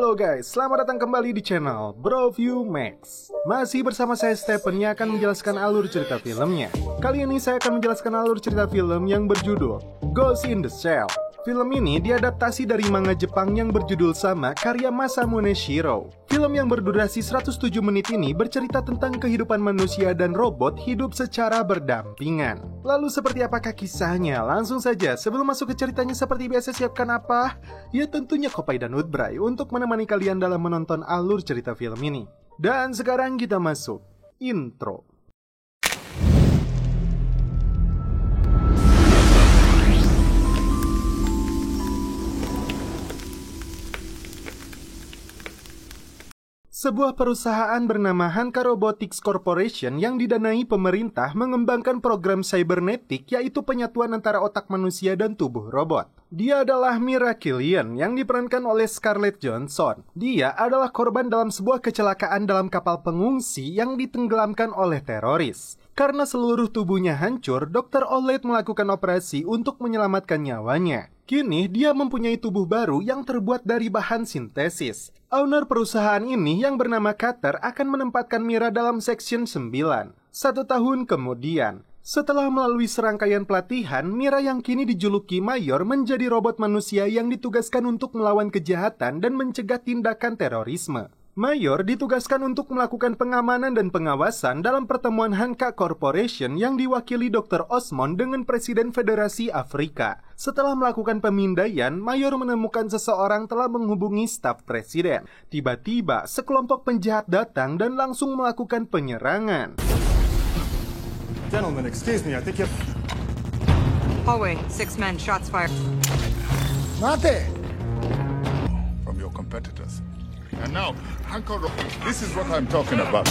Halo guys, selamat datang kembali di channel Broview Max. Masih bersama saya Stephen yang akan menjelaskan alur cerita filmnya. Kali ini saya akan menjelaskan alur cerita film yang berjudul Ghost in the Shell. Film ini diadaptasi dari manga Jepang yang berjudul sama karya Masamune Shirow. Film yang berdurasi 107 menit ini bercerita tentang kehidupan manusia dan robot hidup secara berdampingan. Lalu seperti apakah kisahnya? Langsung saja, sebelum masuk ke ceritanya seperti biasa siapkan apa? Ya tentunya Kopai dan Woodbray untuk menemani kalian dalam menonton alur cerita film ini. Dan sekarang kita masuk intro. Sebuah perusahaan bernama Hanka Robotics Corporation yang didanai pemerintah mengembangkan program cybernetik, yaitu penyatuan antara otak manusia dan tubuh robot. Dia adalah Mira Killian yang diperankan oleh Scarlett Johansson. Dia adalah korban dalam sebuah kecelakaan dalam kapal pengungsi yang ditenggelamkan oleh teroris. Karena seluruh tubuhnya hancur, Dr. Olet melakukan operasi untuk menyelamatkan nyawanya. Kini dia mempunyai tubuh baru yang terbuat dari bahan sintesis. Owner perusahaan ini yang bernama Carter akan menempatkan Mira dalam Section 9. 1 tahun kemudian, setelah melalui serangkaian pelatihan, Mira yang kini dijuluki Mayor menjadi robot manusia yang ditugaskan untuk melawan kejahatan dan mencegah tindakan terorisme. Mayor ditugaskan untuk melakukan pengamanan dan pengawasan dalam pertemuan Hanka Corporation yang diwakili Dr. Osmond dengan Presiden Federasi Afrika. Setelah melakukan pemindaian, Mayor menemukan seseorang telah menghubungi staf Presiden. Tiba-tiba, sekelompok penjahat datang dan langsung melakukan penyerangan. Gentlemen, excuse me, I think you're... Hallway, 6 men, shots fired. Mate! From your competitors. And now, Hanko, this is what I'm talking about.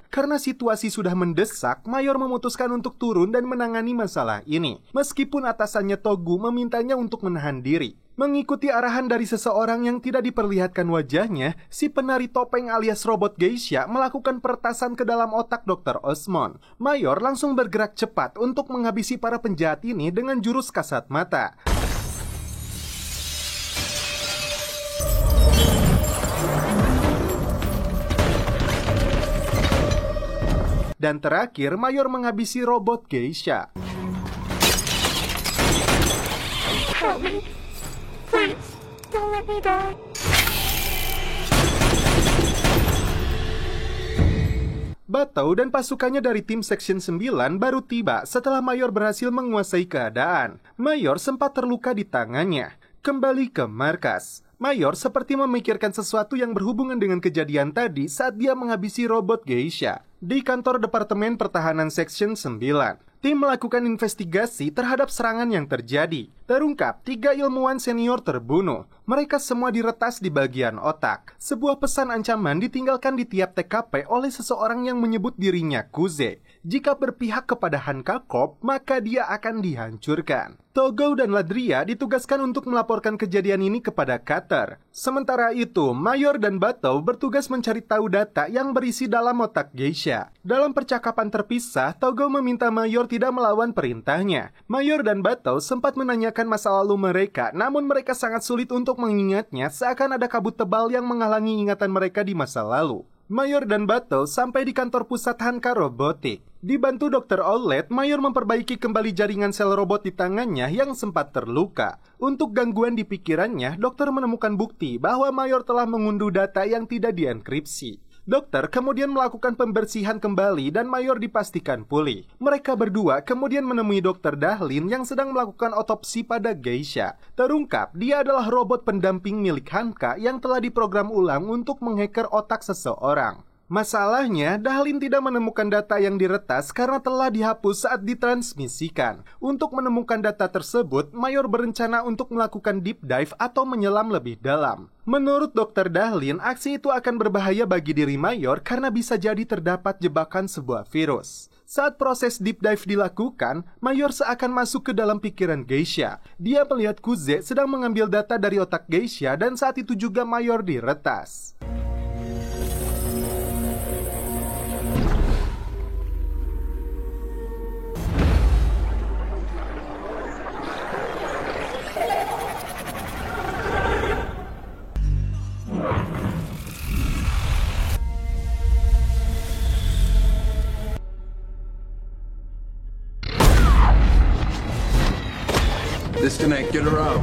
Karena situasi sudah mendesak, Mayor memutuskan untuk turun dan menangani masalah ini. Meskipun atasannya Togu memintanya untuk menahan diri. Mengikuti arahan dari seseorang yang tidak diperlihatkan wajahnya, si penari topeng alias robot geisha melakukan peretasan ke dalam otak Dr. Osmond. Mayor langsung bergerak cepat untuk menghabisi para penjahat ini dengan jurus kasat mata. Dan terakhir, Mayor menghabisi robot geisha. Help me. Please, don't let me die. Batou dan pasukannya dari tim Section 9 baru tiba setelah Mayor berhasil menguasai keadaan. Mayor sempat terluka di tangannya. Kembali ke markas. Mayor seperti memikirkan sesuatu yang berhubungan dengan kejadian tadi saat dia menghabisi robot geisha. Di kantor Departemen Pertahanan Section 9, tim melakukan investigasi terhadap serangan yang terjadi. Terungkap 3 ilmuwan senior terbunuh. Mereka semua diretas di bagian otak. Sebuah pesan ancaman ditinggalkan di tiap TKP oleh seseorang yang menyebut dirinya Kuze. Jika berpihak kepada Hanka Corp, maka dia akan dihancurkan. Togo dan Ladria ditugaskan untuk melaporkan kejadian ini kepada Carter. Sementara itu, Mayor dan Batou bertugas mencari tahu data yang berisi dalam otak geisha. Dalam percakapan terpisah, Togo meminta Mayor tidak melawan perintahnya. Mayor dan Batou sempat menanyakan masa lalu mereka, namun mereka sangat sulit untuk mengingatnya seakan ada kabut tebal yang menghalangi ingatan mereka di masa lalu. Mayor dan Batou sampai di kantor pusat Hanka Robotik. Dibantu Dr. Olet, Mayor memperbaiki kembali jaringan sel robot di tangannya yang sempat terluka. Untuk gangguan di pikirannya, dokter menemukan bukti bahwa Mayor telah mengunduh data yang tidak dienkripsi. Dokter kemudian melakukan pembersihan kembali dan Mayor dipastikan pulih. Mereka berdua kemudian menemui Dr. Dahlin yang sedang melakukan otopsi pada geisha. Terungkap, dia adalah robot pendamping milik Hanka yang telah diprogram ulang untuk menghacker otak seseorang. Masalahnya, Dahlin tidak menemukan data yang diretas karena telah dihapus saat ditransmisikan. Untuk menemukan data tersebut, Mayor berencana untuk melakukan deep dive atau menyelam lebih dalam. Menurut Dr. Dahlin, aksi itu akan berbahaya bagi diri Mayor karena bisa jadi terdapat jebakan sebuah virus. Saat proses deep dive dilakukan, Mayor seakan masuk ke dalam pikiran geisha. Dia melihat Kuze sedang mengambil data dari otak geisha dan saat itu juga Mayor diretas. Disconnect. Get her out.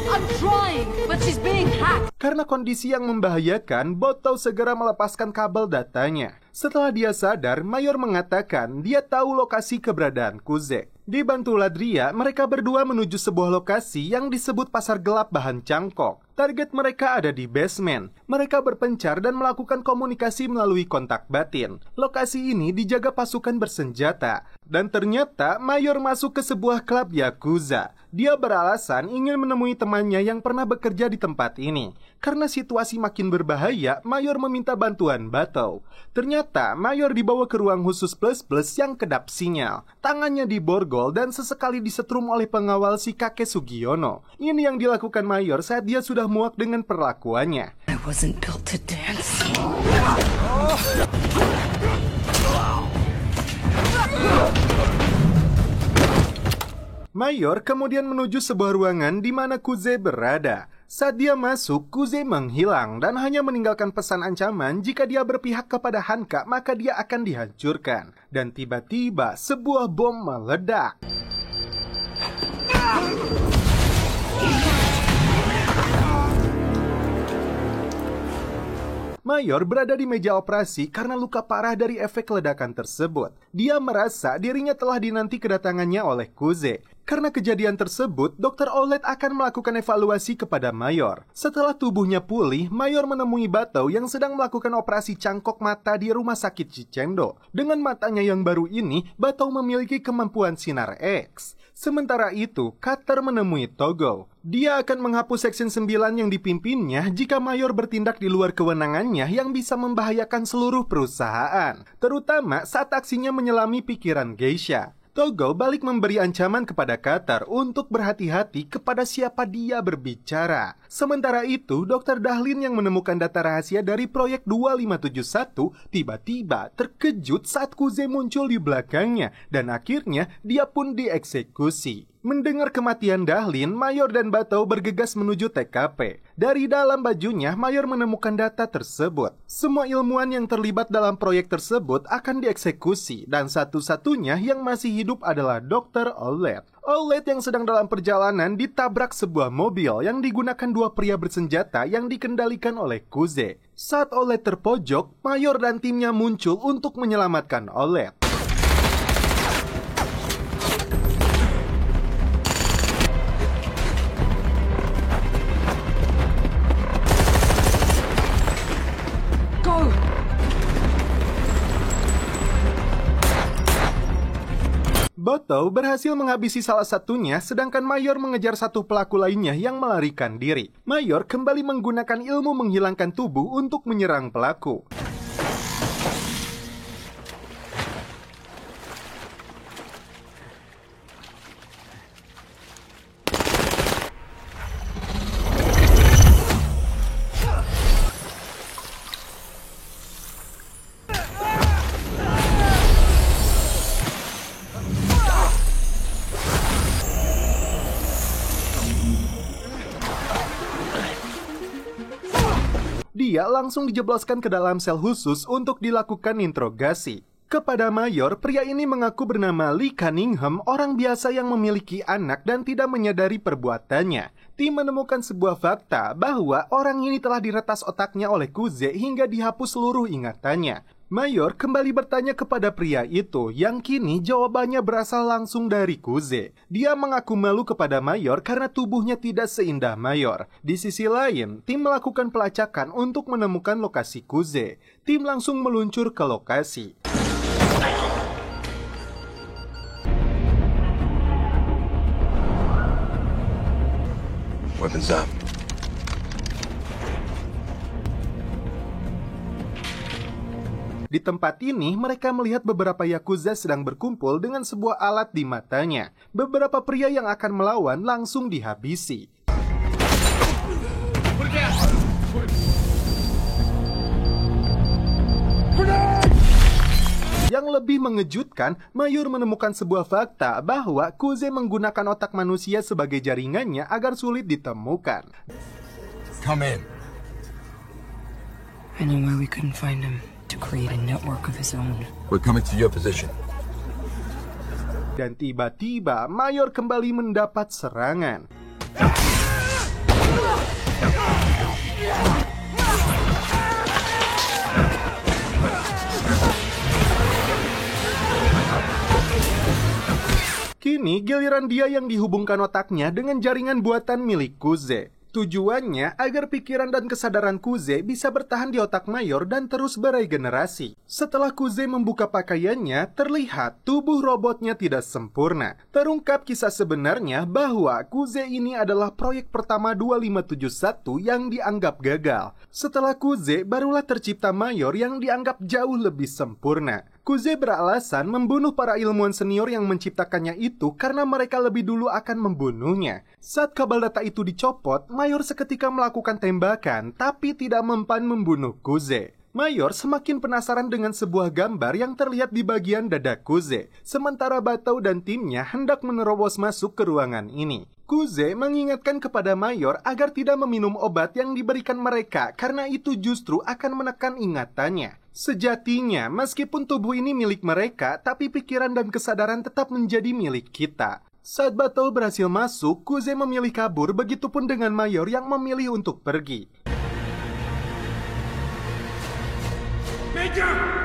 I'm trying, but she's being hacked. Karena kondisi yang membahayakan, Botow segera melepaskan kabel datanya. Setelah dia sadar, Mayor mengatakan dia tahu lokasi keberadaan Kuze. Dibantu Ladria, mereka berdua menuju sebuah lokasi yang disebut pasar gelap bahan cangkok. Target mereka ada di basement. Mereka berpencar dan melakukan komunikasi melalui kontak batin. Lokasi ini dijaga pasukan bersenjata. Dan ternyata Mayor masuk ke sebuah klub Yakuza. Dia beralasan ingin menemui temannya yang pernah bekerja di tempat ini. Karena situasi makin berbahaya, Mayor meminta bantuan Botow. Ternyata Mayor dibawa ke ruang khusus plus-plus yang kedap sinyal. Tangannya diborgol dan sesekali disetrum oleh pengawal si kakek Sugiono. Ini yang dilakukan Mayor saat dia sudah muak dengan perlakuannya. I wasn't built to dance. Mayor kemudian menuju sebuah ruangan di mana Kuze berada. Saat dia masuk, Kuze menghilang dan hanya meninggalkan pesan ancaman jika dia berpihak kepada Hanka maka dia akan dihancurkan. Dan tiba-tiba sebuah bom meledak. Mayor berada di meja operasi karena luka parah dari efek ledakan tersebut. Dia merasa dirinya telah dinanti kedatangannya oleh Kuze. Karena kejadian tersebut, Dr. Owlette akan melakukan evaluasi kepada Mayor. Setelah tubuhnya pulih, Mayor menemui Botow yang sedang melakukan operasi cangkok mata di rumah sakit Cicendo. Dengan matanya yang baru ini, Botow memiliki kemampuan sinar X. Sementara itu, Cutter menemui Togo. Dia akan menghapus Section 9 yang dipimpinnya jika Mayor bertindak di luar kewenangannya yang bisa membahayakan seluruh perusahaan. Terutama saat aksinya menyelami pikiran Geisha. Togo balik memberi ancaman kepada Cutter untuk berhati-hati kepada siapa dia berbicara. Sementara itu, Dr. Dahlin yang menemukan data rahasia dari proyek 2571 tiba-tiba terkejut saat Kuze muncul di belakangnya dan akhirnya dia pun dieksekusi. Mendengar kematian Dahlin, Mayor dan Botow bergegas menuju TKP. Dari dalam bajunya, Mayor menemukan data tersebut. Semua ilmuwan yang terlibat dalam proyek tersebut akan dieksekusi, dan satu-satunya yang masih hidup adalah Dr. Owlette. Owlette yang sedang dalam perjalanan ditabrak sebuah mobil yang digunakan dua pria bersenjata yang dikendalikan oleh Kuze. Saat Owlette terpojok, Mayor dan timnya muncul untuk menyelamatkan Owlette. Botow berhasil menghabisi salah satunya, sedangkan Mayor mengejar satu pelaku lainnya yang melarikan diri. Mayor kembali menggunakan ilmu menghilangkan tubuh untuk menyerang pelaku. Dia langsung dijebloskan ke dalam sel khusus untuk dilakukan interogasi. Kepada Mayor, pria ini mengaku bernama Lee Cunningham, orang biasa yang memiliki anak dan tidak menyadari perbuatannya. Tim menemukan sebuah fakta bahwa orang ini telah diretas otaknya oleh Kuze hingga dihapus seluruh ingatannya. Mayor kembali bertanya kepada pria itu yang kini jawabannya berasal langsung dari Kuze. Dia mengaku malu kepada Mayor karena tubuhnya tidak seindah Mayor. Di sisi lain, tim melakukan pelacakan untuk menemukan lokasi Kuze. Tim langsung meluncur ke lokasi. Weapons up. Di tempat ini, mereka melihat beberapa Yakuza sedang berkumpul dengan sebuah alat di matanya. Beberapa pria yang akan melawan langsung dihabisi. Yang lebih mengejutkan, Mayor menemukan sebuah fakta bahwa Kuze menggunakan otak manusia sebagai jaringannya agar sulit ditemukan. Come in. I know why we couldn't find him. To create a network of his own. We're coming to your position. Dan tiba-tiba Mayor kembali mendapat serangan. Kini giliran dia yang dihubungkan otaknya dengan jaringan buatan milik Kuze. Tujuannya agar pikiran dan kesadaran Kuze bisa bertahan di otak Mayor dan terus beregenerasi. Setelah Kuze membuka pakaiannya, terlihat tubuh robotnya tidak sempurna. Terungkap kisah sebenarnya bahwa Kuze ini adalah proyek pertama 2571 yang dianggap gagal. Setelah Kuze, barulah tercipta Mayor yang dianggap jauh lebih sempurna. Kuze beralasan membunuh para ilmuwan senior yang menciptakannya itu karena mereka lebih dulu akan membunuhnya. Saat kabel data itu dicopot, Mayor seketika melakukan tembakan, tapi tidak mempan membunuh Kuze. Mayor semakin penasaran dengan sebuah gambar yang terlihat di bagian dada Kuze, sementara Batou dan timnya hendak menerobos masuk ke ruangan ini. Kuze mengingatkan kepada Mayor agar tidak meminum obat yang diberikan mereka karena itu justru akan menekan ingatannya. Sejatinya, meskipun tubuh ini milik mereka, tapi pikiran dan kesadaran tetap menjadi milik kita. Saat Batou berhasil masuk, Kuze memilih kabur, begitupun dengan Mayor yang memilih untuk pergi.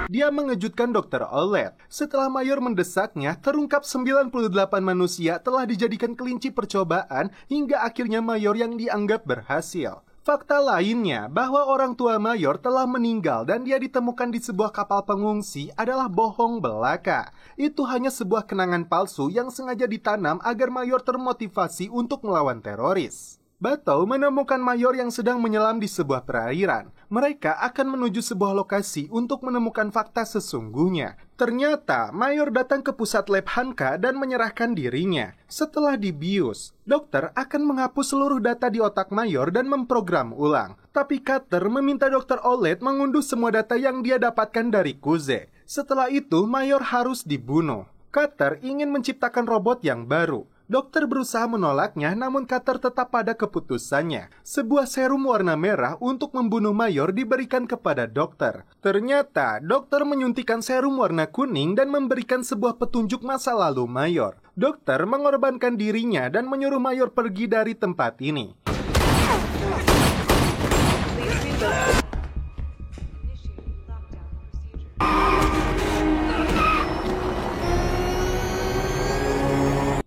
Dia mengejutkan Dr. Olet. Setelah Mayor mendesaknya, terungkap 98 manusia telah dijadikan kelinci percobaan hingga akhirnya Mayor yang dianggap berhasil. Fakta lainnya bahwa orang tua Mayor telah meninggal dan dia ditemukan di sebuah kapal pengungsi adalah bohong belaka. Itu hanya sebuah kenangan palsu yang sengaja ditanam agar Mayor termotivasi untuk melawan teroris. Batou menemukan Mayor yang sedang menyelam di sebuah perairan. Mereka akan menuju sebuah lokasi untuk menemukan fakta sesungguhnya. Ternyata Mayor datang ke pusat lab Hanka dan menyerahkan dirinya. Setelah dibius, dokter akan menghapus seluruh data di otak Mayor dan memprogram ulang. Tapi Cutter meminta Dr. Olet mengunduh semua data yang dia dapatkan dari Kuze. Setelah itu, Mayor harus dibunuh. Cutter ingin menciptakan robot yang baru. Dokter berusaha menolaknya, namun Cutter tetap pada keputusannya. Sebuah serum warna merah untuk membunuh Mayor diberikan kepada dokter. Ternyata, dokter menyuntikkan serum warna kuning dan memberikan sebuah petunjuk masa lalu Mayor. Dokter mengorbankan dirinya dan menyuruh Mayor pergi dari tempat ini.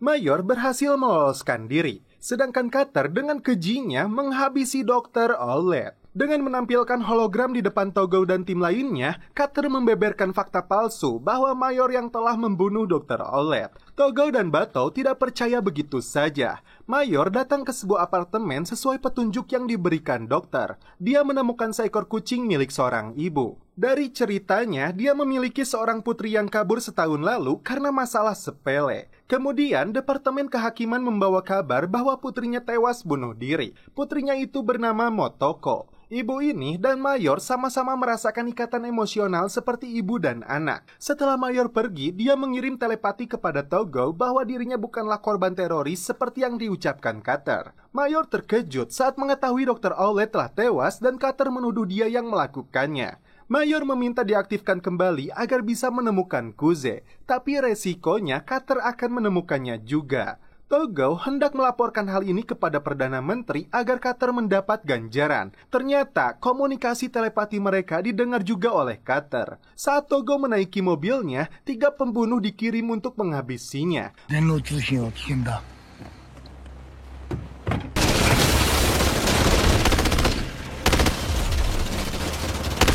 Mayor berhasil meloloskan diri, sedangkan Cutter dengan kejinya menghabisi Dr. Olet. Dengan menampilkan hologram di depan Togo dan tim lainnya, Cutter membeberkan fakta palsu bahwa Mayor yang telah membunuh Dr. Olet. Togo dan Batou tidak percaya begitu saja. Mayor datang ke sebuah apartemen sesuai petunjuk yang diberikan dokter. Dia menemukan seekor kucing milik seorang ibu. Dari ceritanya, dia memiliki seorang putri yang kabur setahun lalu karena masalah sepele. Kemudian, Departemen Kehakiman membawa kabar bahwa putrinya tewas bunuh diri. Putrinya itu bernama Motoko. Ibu ini dan Mayor sama-sama merasakan ikatan emosional seperti ibu dan anak. Setelah Mayor pergi, dia mengirim telepati kepada Togo bahwa dirinya bukanlah korban teroris seperti yang diucapkan Cutter. Mayor terkejut saat mengetahui Dr. Olet telah tewas dan Cutter menuduh dia yang melakukannya. Mayor meminta diaktifkan kembali agar bisa menemukan Kuze, tapi resikonya Cutter akan menemukannya juga. Togo hendak melaporkan hal ini kepada Perdana Menteri agar Cutter mendapat ganjaran. Ternyata komunikasi telepati mereka didengar juga oleh Cutter. Saat Togo menaiki mobilnya, 3 pembunuh dikirim untuk menghabisinya.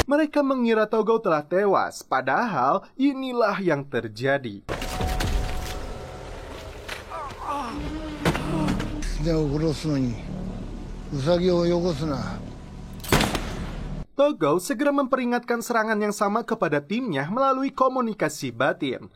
Mereka mengira Togo telah tewas, padahal inilah yang terjadi. Togo segera memperingatkan serangan yang sama kepada timnya melalui komunikasi batin.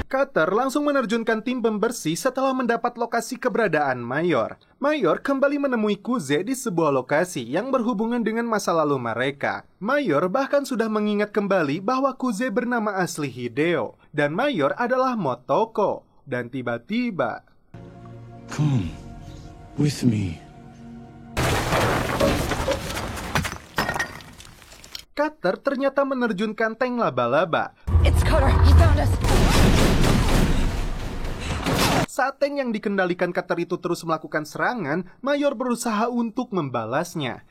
Cutter langsung menerjunkan tim pembersih setelah mendapat lokasi keberadaan Mayor. Mayor kembali menemui Kuze di sebuah lokasi yang berhubungan dengan masa lalu mereka. Mayor bahkan sudah mengingat kembali bahwa Kuze bernama asli Hideo dan Mayor adalah Motoko. Dan tiba-tiba, Come with me. Cutter ternyata menerjunkan tank laba-laba. It's Cutter. He found us. Saat tank yang dikendalikan Cutter itu terus melakukan serangan, Mayor berusaha untuk membalasnya.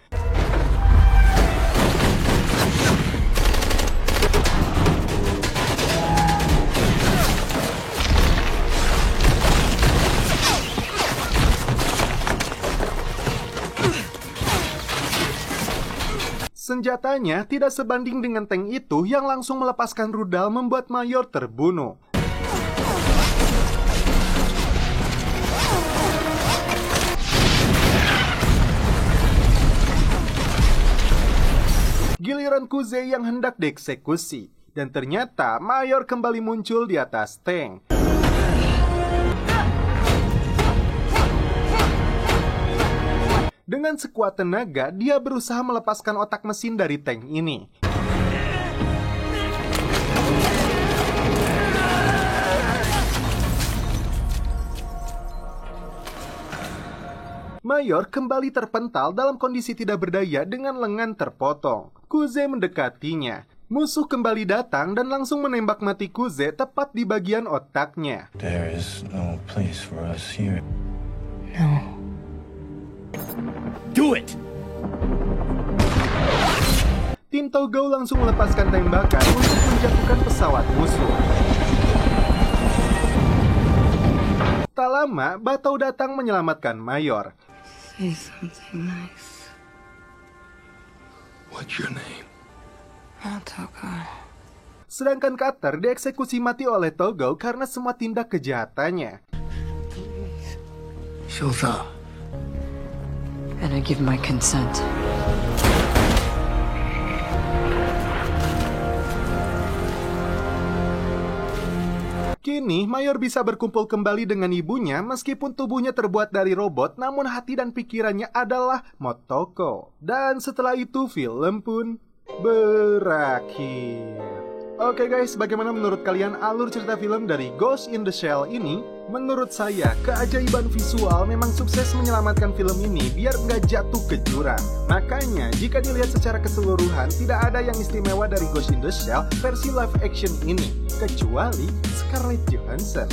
Senjatanya tidak sebanding dengan tank itu yang langsung melepaskan rudal membuat Mayor terbunuh. Giliran Kuze yang hendak dieksekusi, dan ternyata Mayor kembali muncul di atas tank. Dengan sekuat tenaga, dia berusaha melepaskan otak mesin dari tank ini. Mayor kembali terpental dalam kondisi tidak berdaya dengan lengan terpotong. Kuze mendekatinya. Musuh kembali datang dan langsung menembak mati Kuze tepat di bagian otaknya. There is no place for us here. No. Do it! Tim Togo langsung melepaskan tembakan untuk menjatuhkan pesawat musuh. Tak lama, Batou datang menyelamatkan Mayor. Say something nice. What's your name? Togo. Sedangkan Cutter dieksekusi mati oleh Togo karena semua tindak kejahatannya. Shota. And I give my consent. Kini, Mayor bisa berkumpul kembali dengan ibunya meskipun tubuhnya terbuat dari robot, namun hati dan pikirannya adalah Motoko. Dan setelah itu, film pun berakhir. Oke guys, bagaimana menurut kalian alur cerita film dari Ghost in the Shell ini? Menurut saya, keajaiban visual memang sukses menyelamatkan film ini biar nggak jatuh ke jurang. Makanya, jika dilihat secara keseluruhan, tidak ada yang istimewa dari Ghost in the Shell versi live action ini, kecuali Scarlett Johansson.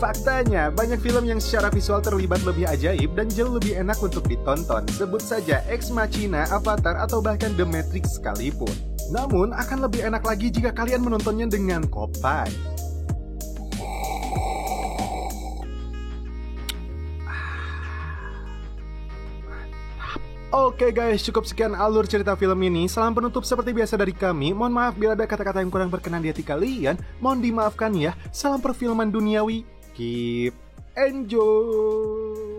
Faktanya, banyak film yang secara visual terlibat lebih ajaib dan jauh lebih enak untuk ditonton. Sebut saja Ex Machina, Avatar, atau bahkan The Matrix sekalipun. Namun, akan lebih enak lagi jika kalian menontonnya dengan Kopai. Oke guys, cukup sekian alur cerita film ini. Salam penutup seperti biasa dari kami. Mohon maaf bila ada kata-kata yang kurang berkenan di hati kalian. Mohon dimaafkan ya. Salam perfilman duniawi. Keep enjoy.